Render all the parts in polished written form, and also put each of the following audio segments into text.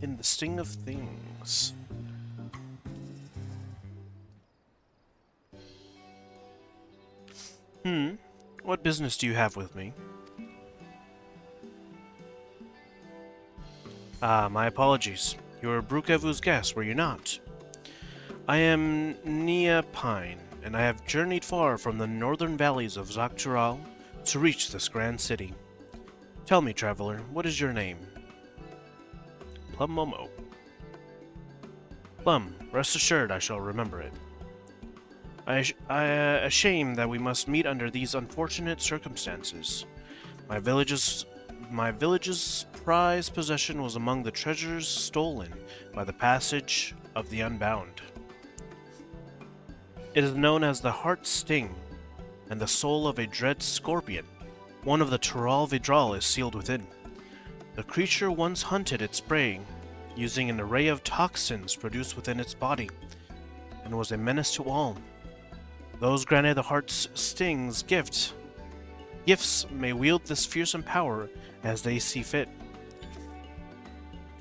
In the sting of things. What business do you have with me? Ah, my apologies. You were Brukevu's guest, were you not? I am Nia Pine, and I have journeyed far from the northern valleys of Zaktural to reach this grand city. Tell me, traveler, what is your name? Plum Momo. Plum, rest assured I shall remember it. A shame that we must meet under these unfortunate circumstances. My village's prized possession was among the treasures stolen by the passage of the Unbound. It is known as the Heart Sting, and the soul of a dread scorpion. One of the Tural Vidral is sealed within. The creature once hunted its prey, using an array of toxins produced within its body, and was a menace to all. Those granted the Heart's Sting's gifts may wield this fearsome power as they see fit.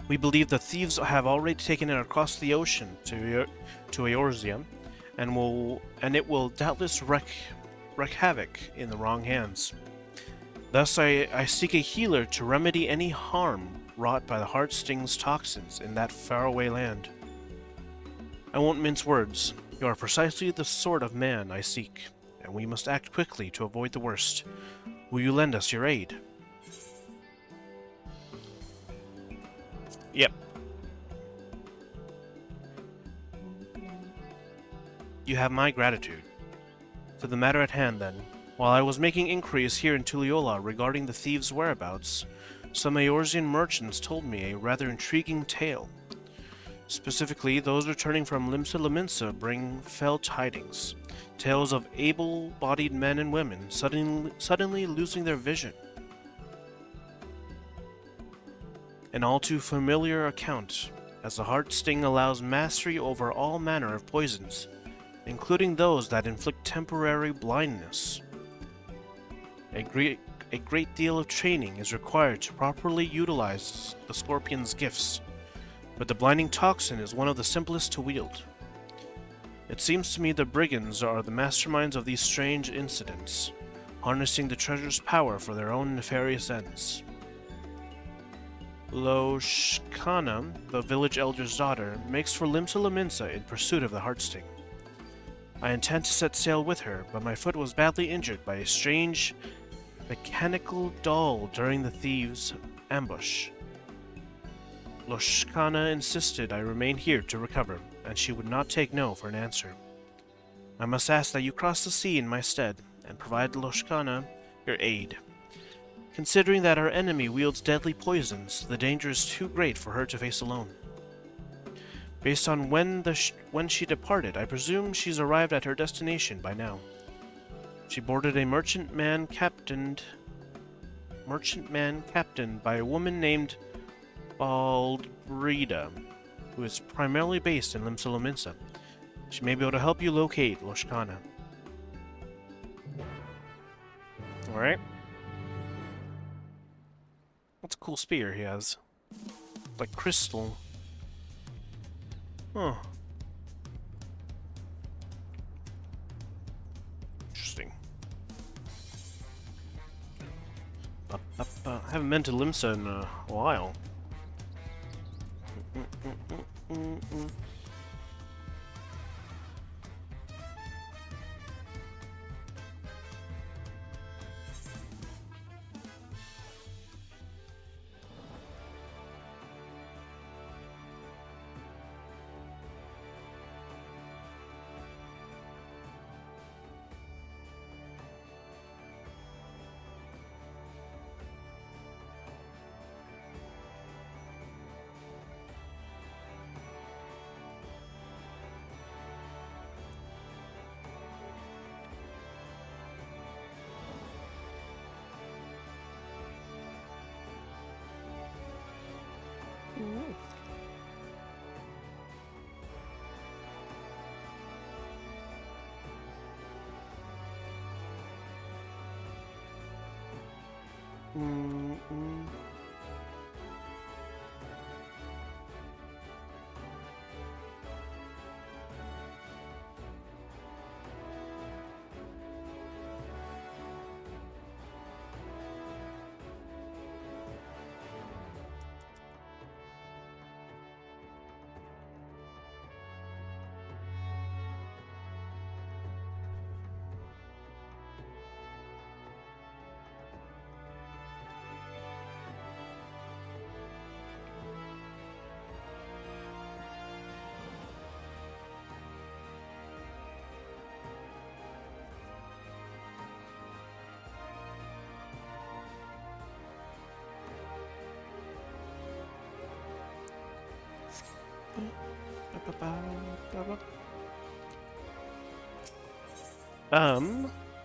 We believe the thieves have already taken it across the ocean to Eorzea, and it will doubtless wreak havoc in the wrong hands. Thus, I seek a healer to remedy any harm wrought by the Heart Sting's toxins in that faraway land. I won't mince words. You are precisely the sort of man I seek, and we must act quickly to avoid the worst. Will you lend us your aid? Yep. You have my gratitude. To the matter at hand, then. While I was making inquiries here in Tuliyola regarding the thieves' whereabouts, some Eorzean merchants told me a rather intriguing tale. Specifically, those returning from Limsa Laminsa bring fell tidings. Tales of able-bodied men and women suddenly losing their vision. An all too familiar account, as the Heart Sting allows mastery over all manner of poisons, including those that inflict temporary blindness. A great deal of training is required to properly utilize the Scorpion's gifts, but the blinding toxin is one of the simplest to wield. It seems to me the brigands are the masterminds of these strange incidents, harnessing the treasure's power for their own nefarious ends. Loshkana, the village elder's daughter, makes for Limsa Laminsa in pursuit of the Heartsting. I intend to set sail with her, but my foot was badly injured by a strange, mechanical doll during the thieves' ambush. Loshkana insisted I remain here to recover, and she would not take no for an answer. I must ask that you cross the sea in my stead, and provide Loshkana your aid. Considering that our enemy wields deadly poisons, the danger is too great for her to face alone. Based on when she departed, I presume she's arrived at her destination by now. She boarded a merchantman captained by a woman named Baldbrida, who is primarily based in Limsa Lominsa. She may be able to help you locate Loshkana. Alright. That's a cool spear he has. Like crystal. Huh. Interesting. I haven't been to Limsa in a while.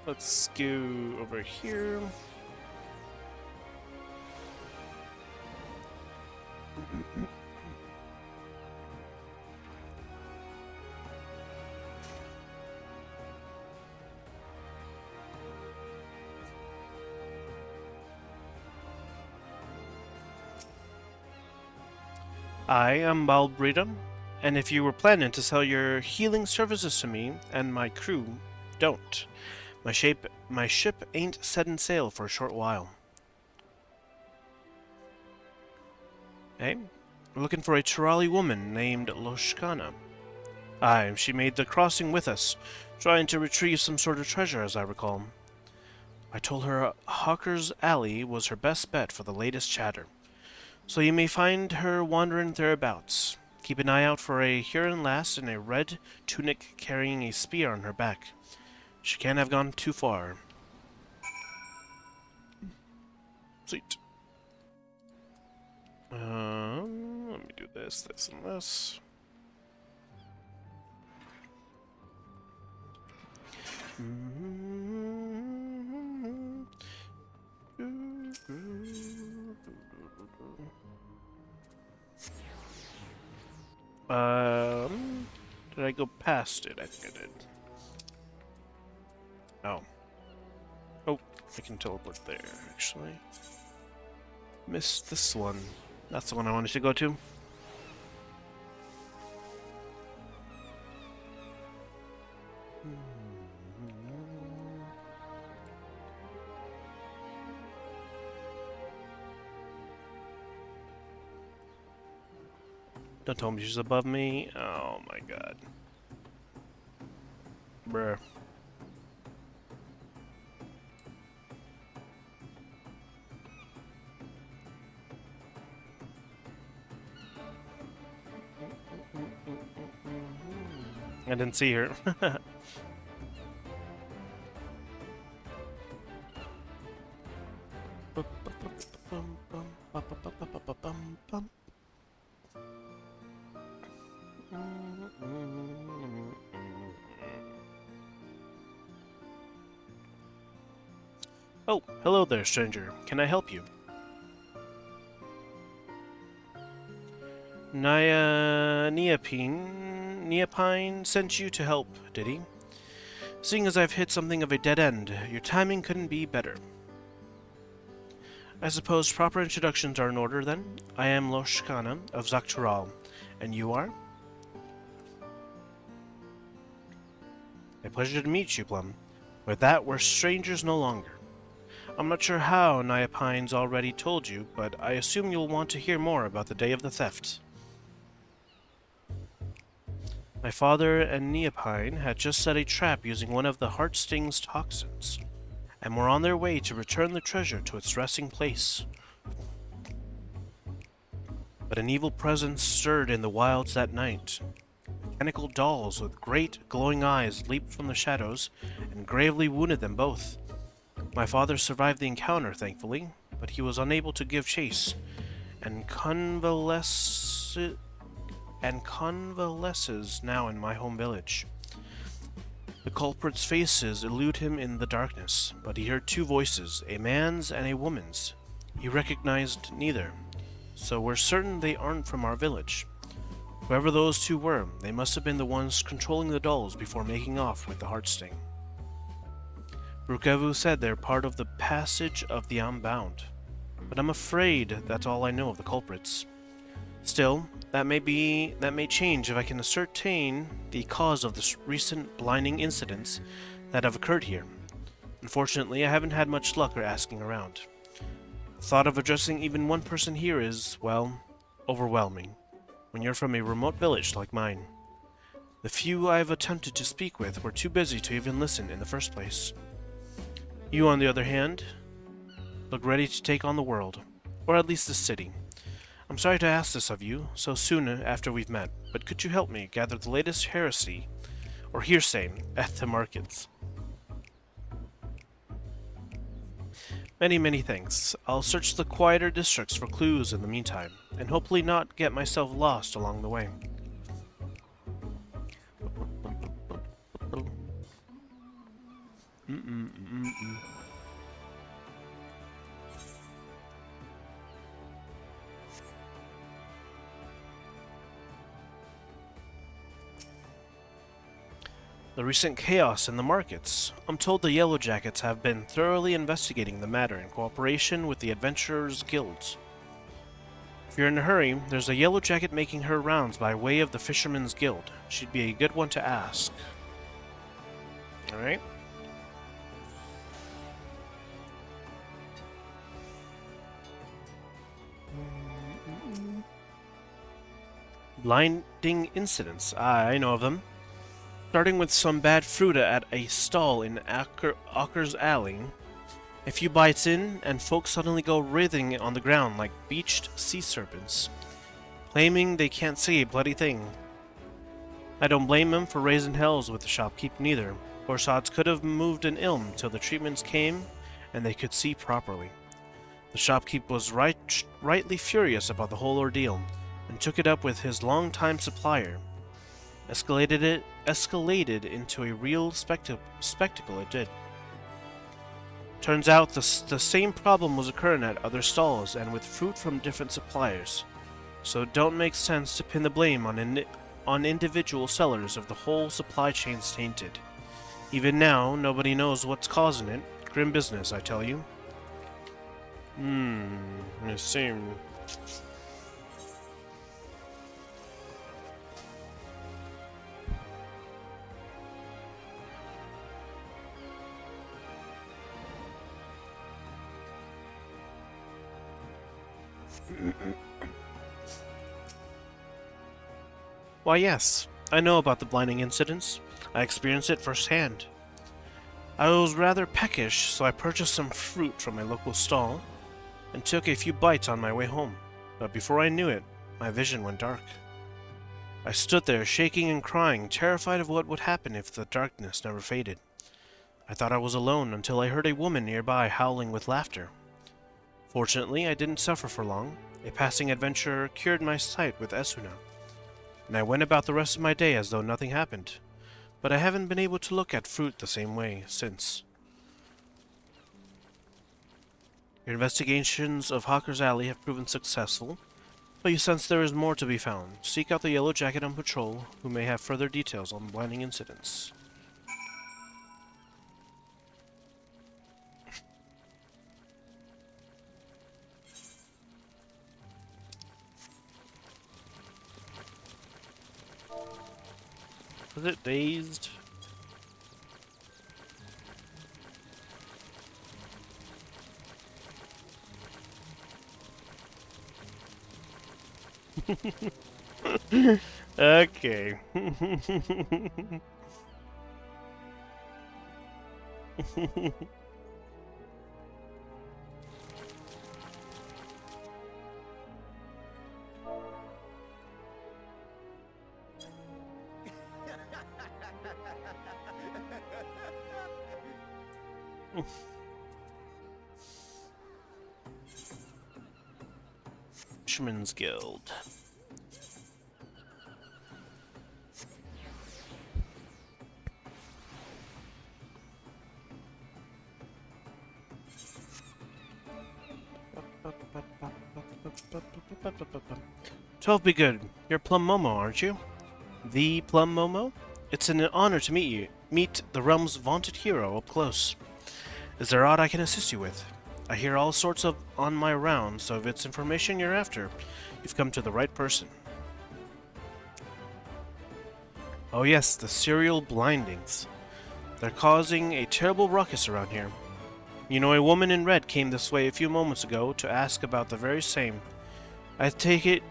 Let's go over here. I am Balbrita, and if you were planning to sell your healing services to me and my crew, don't. My ship ain't setting sail for a short while. Eh? We're looking for a Tirali woman named Loshkana. Aye, she made the crossing with us, trying to retrieve some sort of treasure, as I recall. I told her Hawker's Alley was her best bet for the latest chatter, so you may find her wandering thereabouts. Keep an eye out for a Huron lass in a red tunic carrying a spear on her back. She can't have gone too far. Sweet. Let me do this, this, and this. Did I go past it? I think I did. Oh. Oh, I can teleport there, actually. Missed this one. That's the one I wanted to go to. Don't tell me she's above me. Oh my god. Bruh. I didn't see her. Oh, hello there, stranger. Can I help you? Neopine sent you to help, did he? Seeing as I've hit something of a dead end, your timing couldn't be better. I suppose proper introductions are in order, then? I am Loshkana of Zaktural, and you are? A pleasure to meet you, Plum. With that, we're strangers no longer. I'm not sure how Neopine's already told you, but I assume you'll want to hear more about the day of the theft. My father and Neopine had just set a trap using one of the Heartsting's toxins, and were on their way to return the treasure to its resting place. But an evil presence stirred in the wilds that night. Mechanical dolls with great glowing eyes leaped from the shadows and gravely wounded them both. My father survived the encounter, thankfully, but he was unable to give chase, and convalesces now in my home village. The culprit's faces elude him in the darkness, but he heard two voices, a man's and a woman's. He recognized neither, so we're certain they aren't from our village. Whoever those two were, they must have been the ones controlling the dolls before making off with the Heartsting. Brukevu said they're part of the passage of the Unbound, but I'm afraid that's all I know of the culprits. Still, that may change if I can ascertain the cause of the recent blinding incidents that have occurred here. Unfortunately, I haven't had much luck asking around. The thought of addressing even one person here is, well, overwhelming, when you're from a remote village like mine. The few I've attempted to speak with were too busy to even listen in the first place. You, on the other hand, look ready to take on the world, or at least the city. I'm sorry to ask this of you, so soon after we've met, but could you help me gather the latest heresy, or hearsay, at the markets? Many, many thanks. I'll search the quieter districts for clues in the meantime, and hopefully not get myself lost along the way. The recent chaos in the markets. I'm told the Yellow Jackets have been thoroughly investigating the matter in cooperation with the Adventurers Guilds. If you're in a hurry, there's a Yellow Jacket making her rounds by way of the Fisherman's Guild. She'd be a good one to ask. Alright. Blinding incidents. I know of them. Starting with some bad fruit at a stall in Acker's Alley. A few bites in, and folks suddenly go writhing on the ground like beached sea serpents, claiming they can't see a bloody thing. I don't blame them for raising hells with the shopkeep neither. Poor sods could have moved an ilm till the treatments came and they could see properly. The shopkeep was rightly furious about the whole ordeal, and took it up with his long-time supplier. Escalated into a real spectacle it did. Turns out the same problem was occurring at other stalls and with fruit from different suppliers, so it don't make sense to pin the blame on individual sellers if the whole supply chain's tainted. Even now, nobody knows what's causing it. Grim business, I tell you. I see. Why, yes. I know about the blinding incidents. I experienced it firsthand. I was rather peckish, so I purchased some fruit from a local stall and took a few bites on my way home. But before I knew it, my vision went dark. I stood there shaking and crying, terrified of what would happen if the darkness never faded. I thought I was alone until I heard a woman nearby howling with laughter. Fortunately, I didn't suffer for long. A passing adventurer cured my sight with Esuna, and I went about the rest of my day as though nothing happened. But I haven't been able to look at fruit the same way since. Your investigations of Hawker's Alley have proven successful, but you sense there is more to be found. Seek out the Yellow Jacket on patrol, who may have further details on blinding incidents. Was it dazed? Okay. Fisherman's Guild. "12 be good. You're Plum Momo, aren't you? The Plum Momo? It's an honor to meet you. Meet the realm's vaunted hero up close. Is there aught I can assist you with? I hear all sorts of on my rounds, so if it's information you're after, you've come to the right person." Oh yes, the serial blindings. They're causing a terrible ruckus around here. You know, a woman in red came this way a few moments ago to ask about the very same. I take it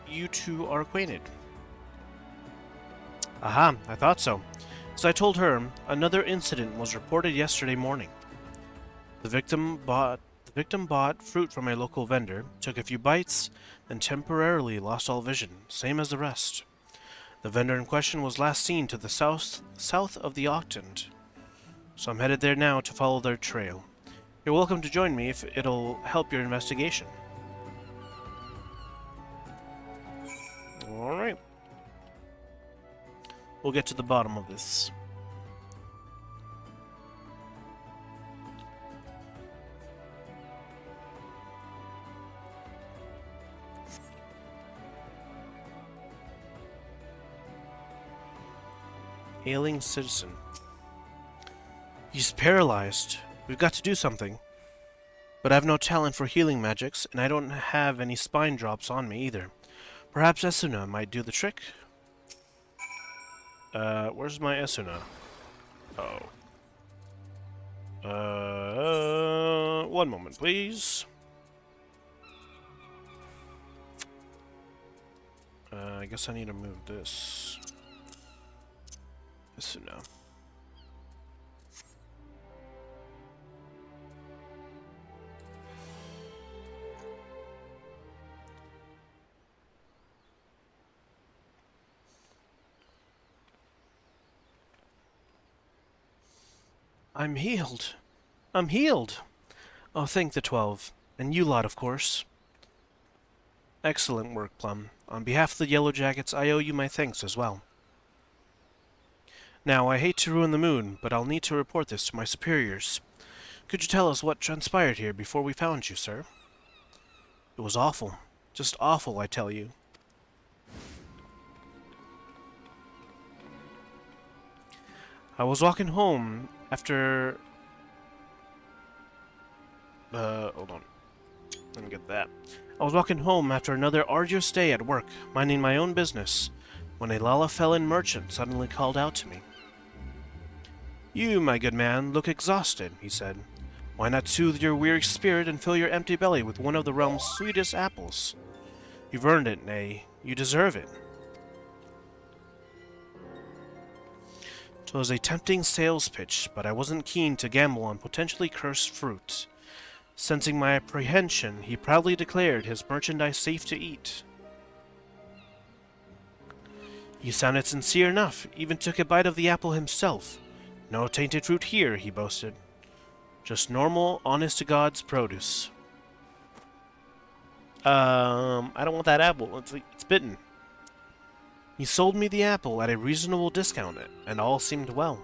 you two are acquainted. Aha, I thought so. As I told her, another incident was reported yesterday morning. The victim bought fruit from a local vendor, took a few bites, and temporarily lost all vision, same as the rest. The vendor in question was last seen to the south of the Octant, so I'm headed there now to follow their trail. You're welcome to join me if it'll help your investigation. Alright. We'll get to the bottom of this. Ailing citizen. He's paralyzed. We've got to do something. But I have no talent for healing magics, and I don't have any spine drops on me either. Perhaps Esuna might do the trick? Where's my Esuna? Oh. One moment, please. I guess I need to move this. Esuna. I'm healed. I'm healed. Oh, thank the 12. And you lot, of course. Excellent work, Plum. On behalf of the Yellow Jackets, I owe you my thanks as well. Now, I hate to ruin the moon, but I'll need to report this to my superiors. Could you tell us what transpired here before we found you, sir? It was awful. Just awful, I tell you. I was walking home after... hold on. Let me get that. I was walking home after another arduous day at work, minding my own business, when a Lalafellin merchant suddenly called out to me. You, my good man, look exhausted, he said. Why not soothe your weary spirit and fill your empty belly with one of the realm's sweetest apples? You've earned it, nay, you deserve it. 'Twas a tempting sales pitch, but I wasn't keen to gamble on potentially cursed fruit. Sensing my apprehension, he proudly declared his merchandise safe to eat. He sounded sincere enough, even took a bite of the apple himself. No tainted fruit here, he boasted. Just normal, honest-to-God's produce. I don't want that apple. It's bitten. He sold me the apple at a reasonable discount, and all seemed well.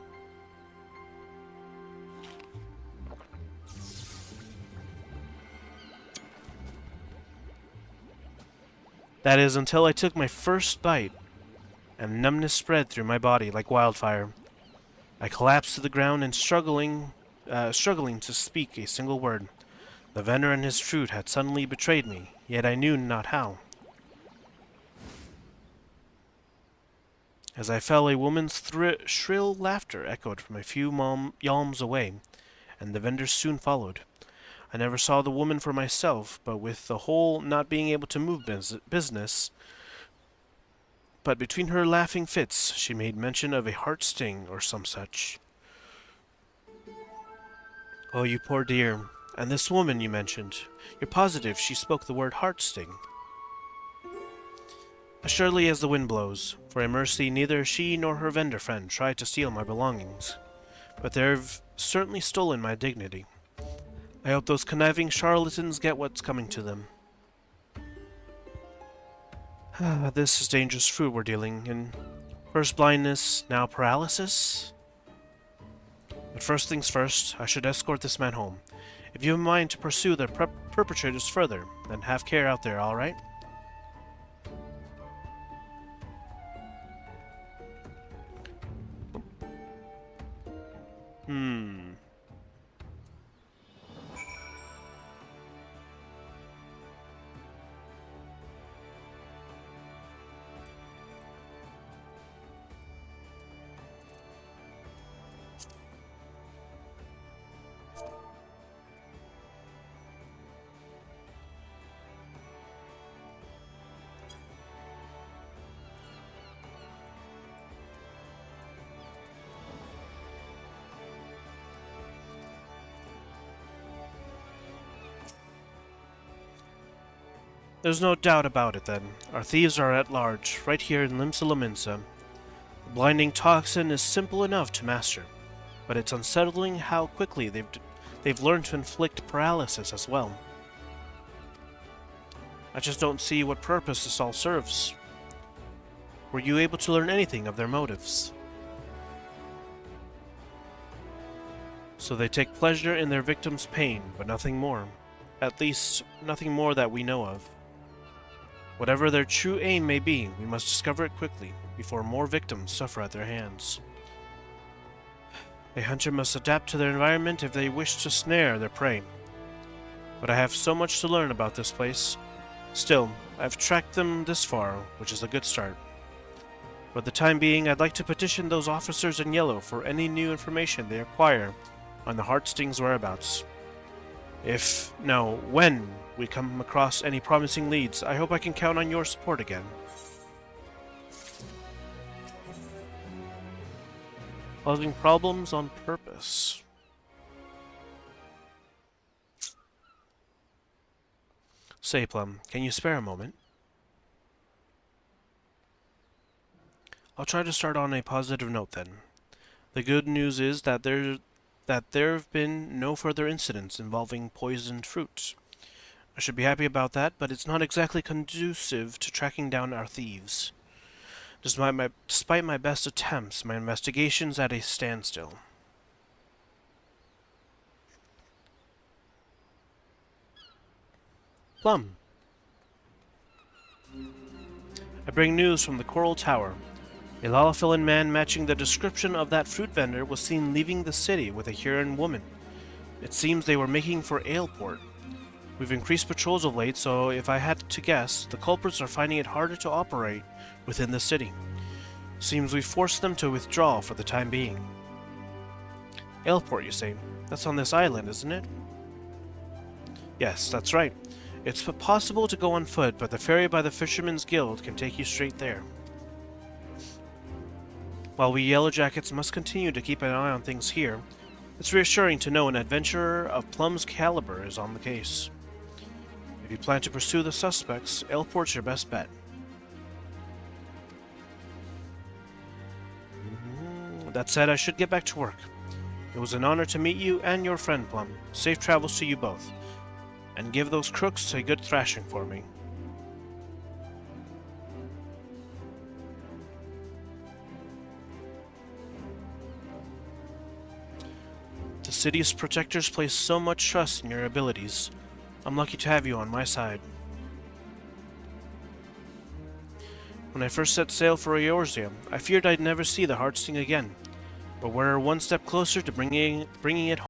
That is, until I took my first bite, and numbness spread through my body like wildfire. I collapsed to the ground and struggling to speak a single word. The vendor and his fruit had suddenly betrayed me, yet I knew not how. As I fell, a woman's shrill laughter echoed from a few yalms away, and the vendor soon followed. I never saw the woman for myself, but with the whole not being able to move business, but between her laughing fits, she made mention of a heart sting or some such. Oh, you poor dear. And this woman you mentioned, you're positive she spoke the word heart sting? As surely as the wind blows. For a mercy, neither she nor her vendor friend tried to steal my belongings, but they've certainly stolen my dignity. I hope those conniving charlatans get what's coming to them. This is dangerous fruit we're dealing in. First blindness, now paralysis? But first things first, I should escort this man home. If you have a mind to pursue the perpetrators further, then have care out there, alright? There's no doubt about it, then. Our thieves are at large, right here in Limsa. The blinding toxin is simple enough to master, but it's unsettling how quickly they've learned to inflict paralysis as well. I just don't see what purpose this all serves. Were you able to learn anything of their motives? So they take pleasure in their victims' pain, but nothing more. At least, nothing more that we know of. Whatever their true aim may be, we must discover it quickly, before more victims suffer at their hands. A hunter must adapt to their environment if they wish to snare their prey. But I have so much to learn about this place. Still, I've tracked them this far, which is a good start. For the time being, I'd like to petition those officers in yellow for any new information they acquire on the Heartsting's whereabouts. When we come across any promising leads, I hope I can count on your support again. Causing problems on purpose. Say, Plum, can you spare a moment? I'll try to start on a positive note then. The good news is that there have been no further incidents involving poisoned fruit. I should be happy about that, but it's not exactly conducive to tracking down our thieves. Despite my best attempts, my investigation's at a standstill. Plum. I bring news from the Coral Tower. A Lalafilin man matching the description of that fruit vendor was seen leaving the city with a Huron woman. It seems they were making for Aleport. We've increased patrols of late, so if I had to guess, the culprits are finding it harder to operate within the city. Seems we've forced them to withdraw for the time being. Aleport, you say? That's on this island, isn't it? Yes, that's right. It's possible to go on foot, but the ferry by the Fishermen's Guild can take you straight there. While we Yellowjackets must continue to keep an eye on things here, it's reassuring to know an adventurer of Plum's caliber is on the case. If you plan to pursue the suspects, Airport's your best bet. That said, I should get back to work. It was an honor to meet you and your friend, Plum. Safe travels to you both. And give those crooks a good thrashing for me. The city's protectors place so much trust in your abilities. I'm lucky to have you on my side. When I first set sail for Eorzea, I feared I'd never see the Heartsting again, but we're one step closer to bringing it home.